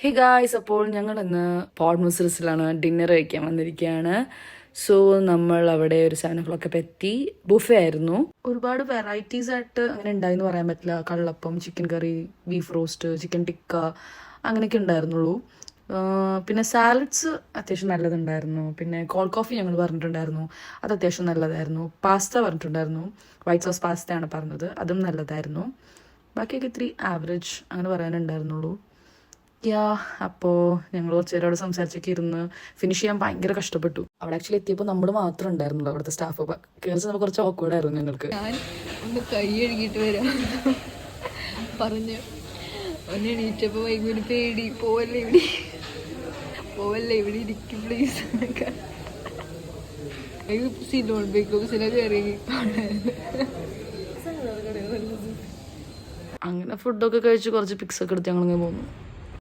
Hey guys, അപ്പോൾ ഞങ്ങൾ ഇന്ന് പോഡ് മുസ്ലിസിലാണ് ഡിന്നർ കഴിക്കാൻ വന്നിരിക്കുകയാണ്. സോ നമ്മൾ അവിടെ ഒരു 7 o'clock എത്തി. ബുഫേ ആയിരുന്നു. ഒരുപാട് വെറൈറ്റീസ് ആയിട്ട് അങ്ങനെ ഉണ്ടായിന്ന് പറയാൻ പറ്റില്ല. കള്ളപ്പം, ചിക്കൻ കറി, ബീഫ് റോസ്റ്റ്, ചിക്കൻ ടിക്ക അങ്ങനെയൊക്കെ ഉണ്ടായിരുന്നുള്ളൂ. പിന്നെ സാലഡ്സ് അത്യാവശ്യം നല്ലതുണ്ടായിരുന്നു. പിന്നെ കോൾഡ് കോഫി ഞങ്ങൾ പറഞ്ഞിട്ടുണ്ടായിരുന്നു, അത് അത്യാവശ്യം നല്ലതായിരുന്നു. പാസ്ത പറഞ്ഞിട്ടുണ്ടായിരുന്നു, വൈറ്റ് സോസ് പാസ്തയാണ് പറഞ്ഞത്, അതും നല്ലതായിരുന്നു. ബാക്കിയൊക്കെ ഇത്തിരി ആവറേജ് അങ്ങനെ പറയാനുണ്ടായിരുന്നുള്ളൂ. അപ്പോൾ ഞങ്ങൾ കുറച്ച് നേരം അവിടെ സംസാരിച്ചൊക്കെ ഇരുന്ന് ഫിനിഷ് ചെയ്യാൻ ഭയങ്കര കഷ്ടപ്പെട്ടു. അവിടെ ആക്ച്വലി എത്തിയപ്പോൾ നമ്മൾ മാത്രം ഉണ്ടായിരുന്നുള്ളൂ, അവിടുത്തെ സ്റ്റാഫ് കയറി ചെന്നപ്പോൾ കുറച്ച് ഓക്വേർഡായിരുന്നു ഞങ്ങൾക്ക്. ഞാൻ ഒന്ന് കൈ കഴുകിയിട്ട് വരാം പറഞ്ഞു. ഒന്ന് എണീറ്റപ്പോൾ വൈകുന്നേരം പേടി, പോവല്ലേ ഇവിടെ ഇരിക്കും പ്ലീസ് എന്നൊക്കെ. സിലോൺ ബേക്കോസിനൊക്കെ ഇറങ്ങി അങ്ങനെ ഫുഡൊക്കെ കഴിച്ച് കുറച്ച് പിക്സൊക്കെ എടുത്ത് ഞങ്ങളിങ്ങനെ പോന്നു.